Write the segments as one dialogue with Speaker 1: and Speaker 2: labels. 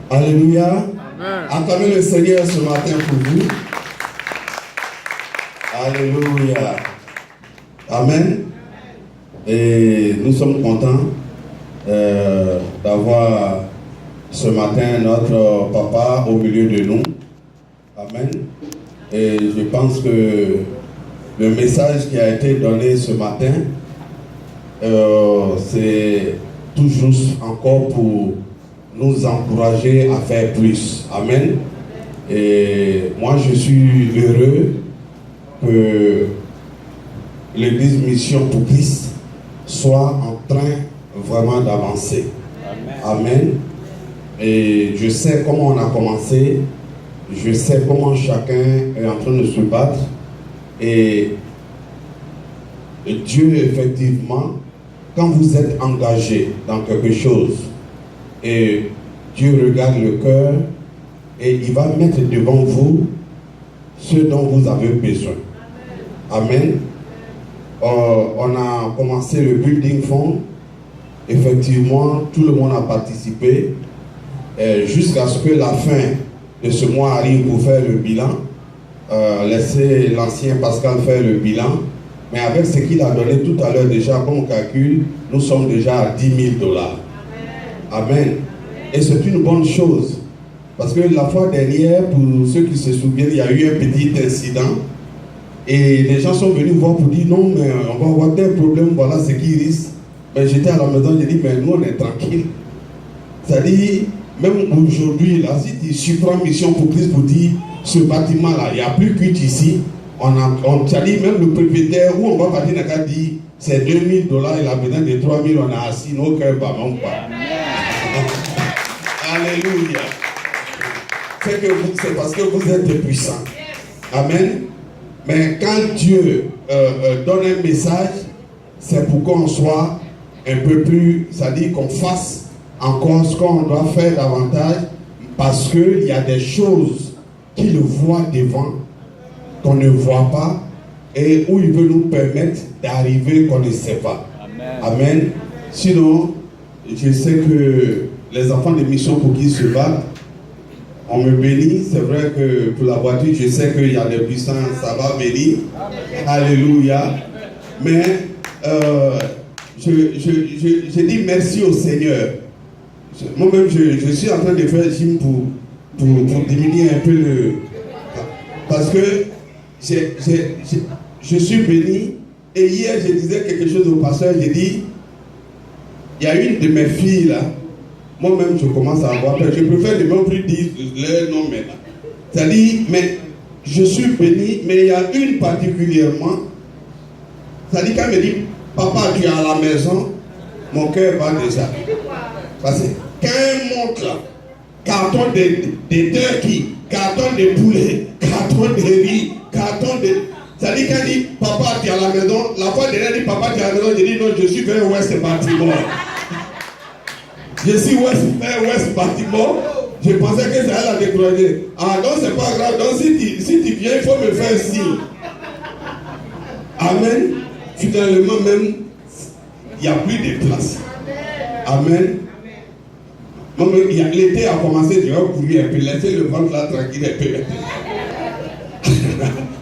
Speaker 1: Alléluia.
Speaker 2: Amen.
Speaker 1: Acclamez le Seigneur ce matin pour vous. Alléluia. Amen. Et nous sommes contents d'avoir ce matin notre papa au milieu de nous. Amen. Et je pense que le message qui a été donné ce matin, c'est tout juste encore pour nous encourager à faire plus. Amen. Et moi, je suis heureux que l'Église Mission pour Christ soit en train vraiment d'avancer. Amen. Et je sais comment on a commencé. Je sais comment chacun est en train de se battre. Et Dieu, effectivement, quand vous êtes engagé dans quelque chose, et Dieu regarde le cœur, et il va mettre devant vous ce dont vous avez besoin. Amen. On a commencé le Building Fund. Effectivement, tout le monde a participé. Jusqu'à ce que la fin de ce mois arrive pour faire le bilan. Laisser l'ancien Pascal faire le bilan. Mais avec ce qu'il a donné tout à l'heure déjà, comme calcul, nous sommes déjà à $10 000. Amen. Et c'est une bonne chose. Parce que la fois dernière, pour ceux qui se souviennent, il y a eu un petit incident. Et les gens sont venus voir pour dire non, mais on va avoir des problèmes, voilà ce qui risque. Mais j'étais à la maison, j'ai dit, mais nous on est tranquille. C'est-à-dire, même aujourd'hui, là, si tu surprends Mission pour Christ pour dire ce bâtiment-là, il n'y a plus cuite ici. On t'a dit, même le propriétaire, où on va partir, on a dit, c'est $2 000, il a besoin de 3 000, on a assis, nos cœurs battent même pas. Alléluia. C'est parce que vous êtes puissants. Amen. Mais quand Dieu donne un message, c'est pour qu'on soit un peu plus, c'est-à-dire qu'on fasse encore ce qu'on doit faire davantage, parce qu'il y a des choses qu'il voit devant, qu'on ne voit pas, et où il veut nous permettre d'arriver qu'on ne sait pas. Amen. Amen. Sinon, je sais que les enfants de Mission pour qui se battent, on me bénit. C'est vrai que pour la voiture, je sais qu'il y a des puissants, ça va bénir. Alléluia. Mais je dis merci au Seigneur. Moi-même, je suis en train de faire gym pour diminuer un peu le... Parce que je suis béni. Et hier, je disais quelque chose au pasteur. J'ai dit, il y a une de mes filles là. Moi-même, je commence à avoir peur. Je préfère ne même plus dire leur nom maintenant. C'est-à-dire, mais je suis béni, mais il y a une particulièrement. C'est-à-dire, quand elle me dit, papa, tu es à la maison, mon cœur va déjà. Parce que quand elle monte là, carton de turkey, carton de poulet, carton de riz, carton de... C'est-à-dire, quand elle dit, papa, tu es à la maison, la fois dernière, elle dit, papa, tu es à la maison, je dis, non, je suis vers Ouest Baltimore. Je suis West Baltimore. Je pensais que ça allait la décourager. Ah non, c'est pas grave. Donc si tu viens, il faut me faire signe. Amen. Finalement même, il n'y a plus de place. Amen. L'été a commencé, je vais courir un peu. Laissez le ventre là tranquille un peu.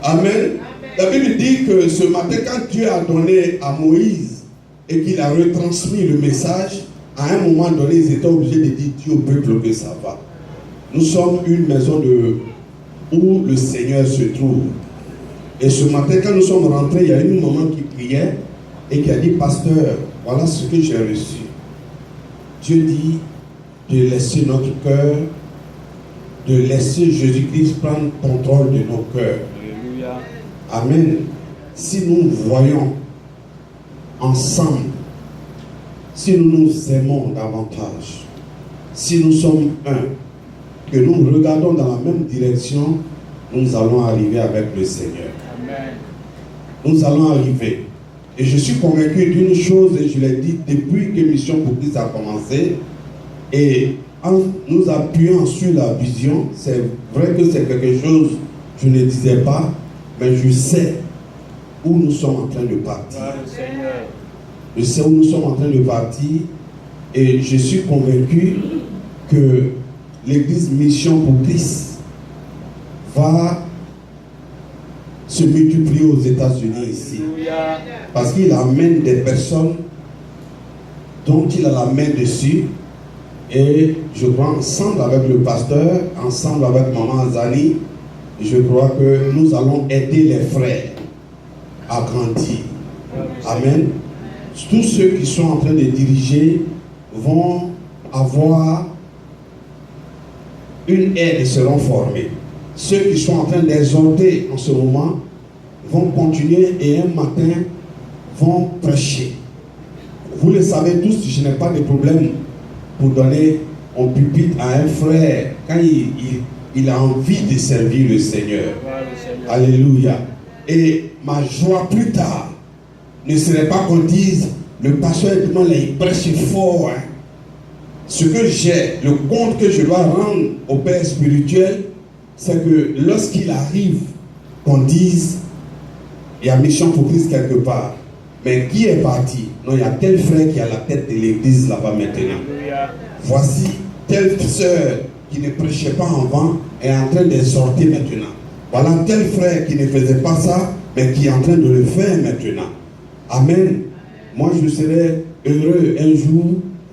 Speaker 1: Amen. La Bible dit que ce matin, quand Dieu a donné à Moïse et qu'il a retransmis le message, à un moment donné, ils étaient obligés de dire Dieu au peuple que ça va. Nous sommes une maison où le Seigneur se trouve. Et ce matin, quand nous sommes rentrés, il y a une maman qui priait et qui a dit, pasteur, voilà ce que j'ai reçu. Dieu dit de laisser notre cœur, de laisser Jésus-Christ prendre contrôle de nos cœurs. Alléluia. Amen. Si nous voyons ensemble, si nous nous aimons davantage, si nous sommes un, que nous regardons dans la même direction, nous allons arriver avec le Seigneur. Amen. Nous allons arriver. Et je suis convaincu d'une chose, et je l'ai dit depuis que Mission pour Christ a commencé, et en nous appuyant sur la vision, c'est vrai que c'est quelque chose que je ne disais pas, mais je sais où nous sommes en train de partir. Je sais où nous sommes en train de partir, et je suis convaincu que l'église Mission pour Christ va se multiplier aux États-Unis ici. Parce qu'il amène des personnes dont il a la main dessus. Et je crois, ensemble avec le pasteur, ensemble avec maman Zani, je crois que nous allons aider les frères à grandir. Amen. Tous ceux qui sont en train de diriger vont avoir une aide et seront formés. Ceux qui sont en train d'exhorter en ce moment vont continuer et un matin vont prêcher. Vous le savez tous, je n'ai pas de problème pour donner un pupitre à un frère quand il a envie de servir le Seigneur. Alléluia. Et ma joie plus tard ne serait pas qu'on dise le pasteur il prêche fort. Hein. Ce que j'ai, le compte que je dois rendre au Père spirituel, c'est que lorsqu'il arrive, qu'on dise il y a Mission pour Christ quelque part. Mais qui est parti? Non, il y a tel frère qui est à la tête de l'église là-bas maintenant. Voici telle sœur qui ne prêchait pas avant est en train d'exhorter maintenant. Voilà tel frère qui ne faisait pas ça, mais qui est en train de le faire maintenant. Amen. Moi, je serais heureux un jour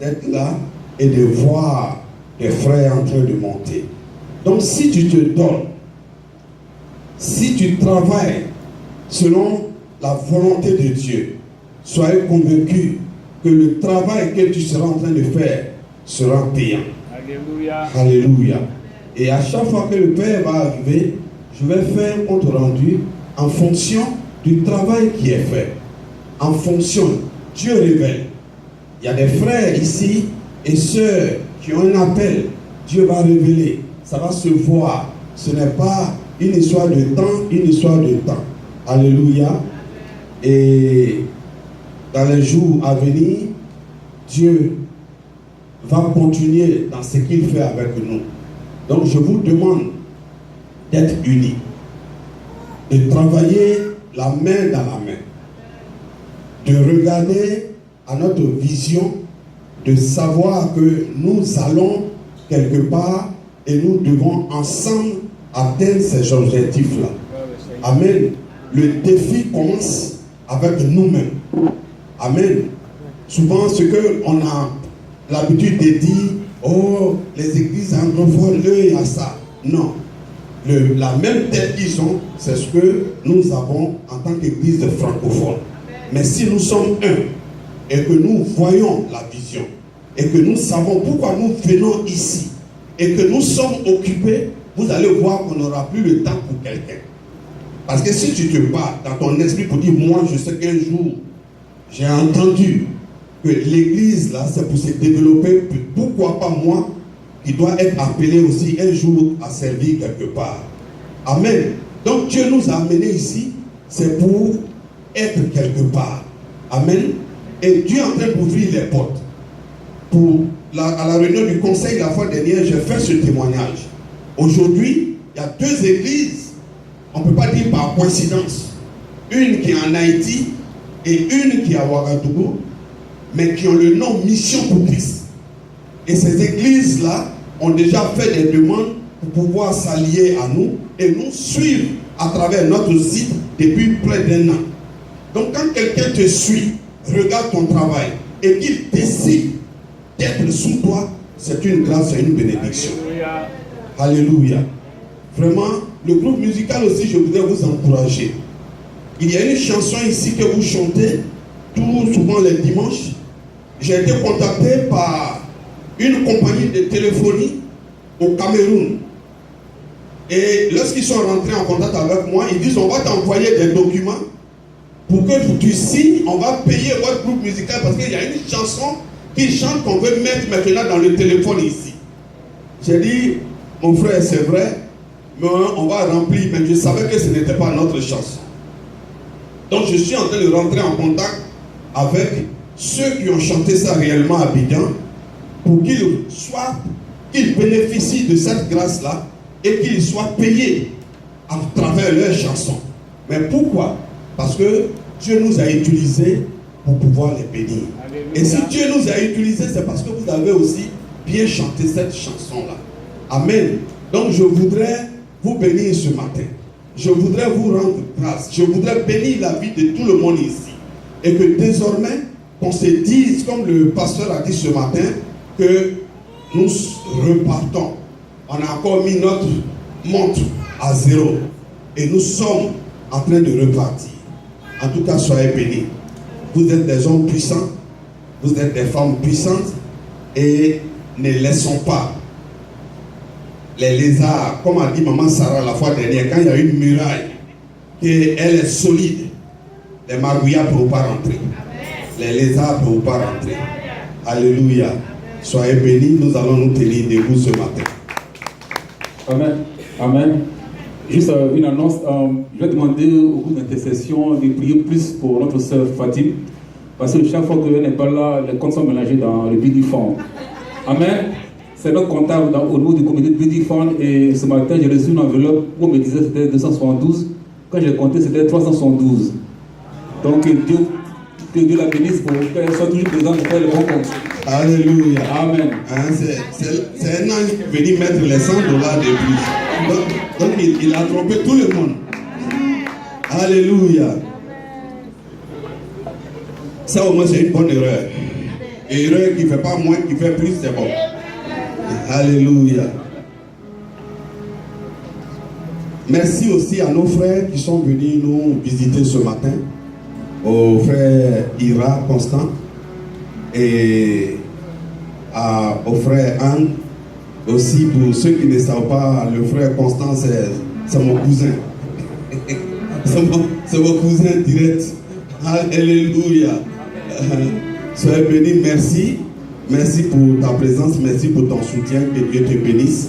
Speaker 1: d'être là et de voir des frères en train de monter. Donc, si tu te donnes, si tu travailles selon la volonté de Dieu, soyez convaincus que le travail que tu seras en train de faire sera payant. Alléluia. Alléluia. Et à chaque fois que le Père va arriver, je vais faire un compte rendu en fonction du travail qui est fait. En fonction, Dieu révèle. Il y a des frères ici et sœurs qui ont un appel. Dieu va révéler. Ça va se voir. Ce n'est pas une histoire de temps, une histoire de temps. Alléluia. Et dans les jours à venir, Dieu va continuer dans ce qu'il fait avec nous. Donc je vous demande d'être unis, de travailler la main dans la main, de regarder à notre vision, de savoir que nous allons quelque part et nous devons ensemble atteindre ces objectifs-là. Amen. Le défi commence avec nous-mêmes. Amen. Souvent, ce qu'on a l'habitude de dire, oh, les églises anglophones, eux, il y a ça. Non. La même tête qu'ils ont, c'est ce que nous avons en tant qu'église francophone. Mais si nous sommes un, et que nous voyons la vision, et que nous savons pourquoi nous venons ici, et que nous sommes occupés, vous allez voir qu'on n'aura plus le temps pour quelqu'un. Parce que si tu te bats dans ton esprit pour dire, moi je sais qu'un jour, j'ai entendu que l'église là, c'est pour se développer, pourquoi pas moi, qui dois être appelé aussi un jour à servir quelque part. Amen. Donc Dieu nous a amenés ici, c'est pour être quelque part. Amen. Et Dieu est en train d'ouvrir les portes. À la réunion du conseil la fois dernière, j'ai fait ce témoignage. Aujourd'hui, il y a deux églises. On ne peut pas dire par coïncidence. Une qui est en Haïti et une qui est à Ouagadougou, mais qui ont le nom Mission pour Christ. Et ces églises-là ont déjà fait des demandes pour pouvoir s'allier à nous et nous suivre à travers notre site depuis près d'1 an. Donc quand quelqu'un te suit, regarde ton travail et qu'il décide d'être sous toi, c'est une grâce et une bénédiction. Alléluia. Vraiment, le groupe musical aussi, je voudrais vous encourager. Il y a une chanson ici que vous chantez tout souvent les dimanches. J'ai été contacté par une compagnie de téléphonie au Cameroun. Et lorsqu'ils sont rentrés en contact avec moi, ils disent on va t'envoyer des documents pour que tu signes, on va payer votre groupe musical parce qu'il y a une chanson qu'ils chantent qu'on veut mettre maintenant dans le téléphone ici. J'ai dit, mon frère, c'est vrai, mais on va remplir, mais je savais que ce n'était pas notre chanson. Donc je suis en train de rentrer en contact avec ceux qui ont chanté ça réellement à Abidjan pour qu'ils bénéficient de cette grâce-là et qu'ils soient payés à travers leurs chansons. Mais pourquoi? Parce que Dieu nous a utilisés pour pouvoir les bénir. Alléluia. Et si Dieu nous a utilisés, c'est parce que vous avez aussi bien chanté cette chanson-là. Amen. Donc je voudrais vous bénir ce matin. Je voudrais vous rendre grâce. Je voudrais bénir la vie de tout le monde ici. Et que désormais, qu'on se dise, comme le pasteur a dit ce matin, que nous repartons. On a encore mis notre montre à zéro. Et nous sommes en train de repartir. En tout cas, soyez bénis. Vous êtes des hommes puissants. Vous êtes des femmes puissantes. Et ne laissons pas les lézards, comme a dit maman Sarah la fois dernière, quand il y a une muraille, qu'elle est solide, les margouillards ne peuvent pas rentrer. Les lézards ne peuvent pas rentrer. Alléluia. Soyez bénis, nous allons nous tenir debout ce matin.
Speaker 2: Amen. Amen. Juste une annonce. Je vais demander au groupe d'intercession de prier plus pour notre sœur Fatim. Parce que chaque fois qu'elle n'est pas là, les comptes sont mélangés dans le budget du fond. Amen. C'est notre comptable au niveau du comité de budget fond. Et ce matin, j'ai reçu une enveloppe où on me disait que c'était 272. Quand j'ai compté, c'était 372. Donc, que Dieu la bénisse pour qu'elle soit toujours présente pour faire le bon compte.
Speaker 1: Alléluia.
Speaker 2: Amen.
Speaker 1: C'est un ange qui est venu mettre les $100 de plus. Donc il a trompé tout le monde. Alléluia. Ça au moins c'est une bonne erreur. Erreur qui ne fait pas moins, qui fait plus, c'est bon. Alléluia. Merci aussi à nos frères qui sont venus nous visiter ce matin. Au frère Ira Constant et au frère Anne. Aussi pour ceux qui ne savent pas, le frère Constant c'est mon cousin. c'est mon cousin direct. Alléluia. Soyez bénis, merci. Merci pour ta présence, merci pour ton soutien, que Dieu te bénisse.